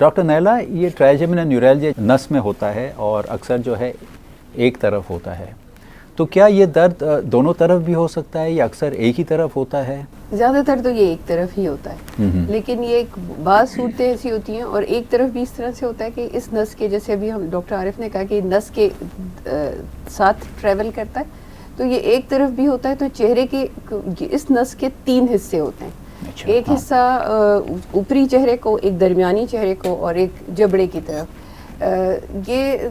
Doctor نیلا، یہ ٹرائجیمینل neuralgia نس میں ہوتا ہے اور اکثر جو ہے ایک طرف ہوتا ہے، تو کیا یہ درد دونوں طرف بھی ہو سکتا ہے یا اکثر ایک ہی طرف ہوتا ہے؟ زیادہ تر تو یہ ایک طرف ہی ہوتا ہے، لیکن یہ ایک بعض صورتیں ایسی ہوتی ہیں اور ایک طرف بھی اس طرح سے ہوتا ہے کہ اس نس کے، جیسے ابھی ہم ڈاکٹر عارف نے کہا کہ نس کے ساتھ ٹریول کرتا ہے، تو یہ ایک طرف بھی ہوتا ہے. تو چہرے کے اس نس کے 3 حصے ہوتے ہیں. ایک حصہ اوپری چہرے کو، ایک درمیانی چہرے کو اور ایک جبڑے کی طرف. یہ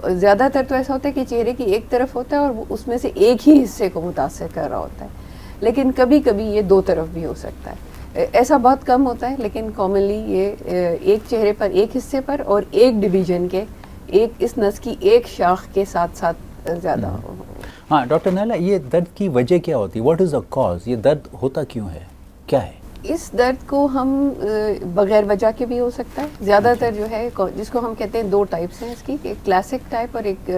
زیادہ تر تو ایسا ہوتا ہے کہ چہرے کی ایک طرف ہوتا ہے اور اس میں سے ایک ہی حصے کو متاثر کر رہا ہوتا ہے، لیکن کبھی کبھی یہ 2 طرف بھی ہو سکتا ہے. ایسا بہت کم ہوتا ہے، لیکن کامنلی یہ ایک چہرے پر ایک حصے پر اور ایک ڈویژن کے، ایک اس نس کی ایک شاخ کے ساتھ ساتھ زیادہ ہو. ہاں ڈاکٹر نیلا، یہ درد کی وجہ کیا ہوتی ہے؟ What is the cause? یہ درد ہوتا کیوں ہے، کیا ہے؟ اس درد کو ہم بغیر وجہ کے بھی ہو سکتا ہے. زیادہ تر جو ہے جس کو ہم کہتے ہیں 2 ٹائپس ہیں اس کی، ایک کلاسک ٹائپ اور ایک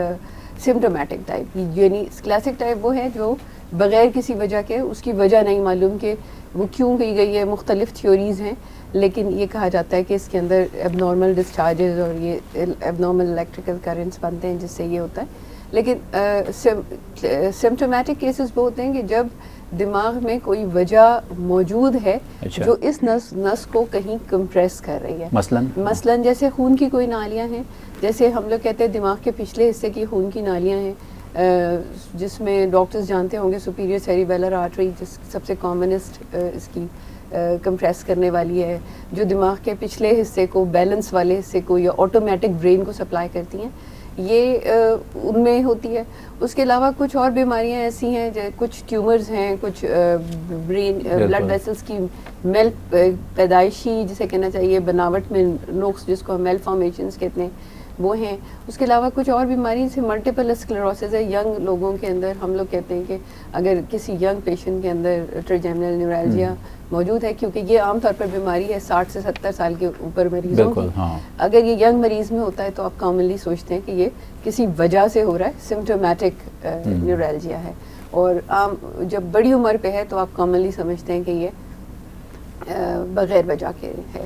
سمٹومیٹک ٹائپ. یعنی کلاسک ٹائپ وہ ہے جو بغیر کسی وجہ کے، اس کی وجہ نہیں معلوم کہ وہ کیوں کی گئی ہے. مختلف تھیوریز ہیں، لیکن یہ کہا جاتا ہے کہ اس کے اندر ایب نارمل ڈسچارجز اور یہ ایب نارمل الیکٹریکل کرنٹس بنتے ہیں جس سے یہ ہوتا ہے. لیکن سمٹومیٹک کیسز وہ ہوتے ہیں کہ جب دماغ میں کوئی وجہ موجود ہے جو اس نس کو کہیں کمپریس کر رہی ہے. مثلاً جیسے خون کی کوئی نالیاں ہیں، جیسے ہم لوگ کہتے ہیں دماغ کے پچھلے حصے کی خون کی نالیاں ہیں، جس میں ڈاکٹرز جانتے ہوں گے سپیریئر سیریبیلر آرٹری جس سب سے کامنسٹ اس کی کمپریس کرنے والی ہے، جو دماغ کے پچھلے حصے کو، بیلنس والے حصے کو یا آٹومیٹک برین کو سپلائی کرتی ہیں، یہ ان میں ہوتی ہے. اس کے علاوہ کچھ اور بیماریاں ایسی ہیں، کچھ ٹیومرز ہیں، کچھ برین بلڈ ویسلز کی میل پیدائشی جسے کہنا چاہیے بناوٹ میں نقص، جس کو ہم میل فارمیشنز کہتے ہیں، وہ ہیں. اس کے علاوہ کچھ اور بیماری سے ملٹیپل اسکلیروسس ہے ینگ لوگوں کے اندر. ہم لوگ کہتے ہیں کہ اگر کسی ینگ پیشنٹ کے اندر ٹرائجیمینل نیورالجیا موجود ہے، کیونکہ یہ عام طور پر بیماری ہے 60 سے 70 سال کے اوپر مریضوں کی. اگر یہ ینگ مریض میں ہوتا ہے تو آپ کامنلی سوچتے ہیں کہ یہ کسی وجہ سے ہو رہا ہے، سمٹومیٹک نیورالجیا ہے. اور عام جب بڑی عمر پہ ہے تو آپ کامنلی سمجھتے ہیں کہ یہ بغیر وجہ کے ہے.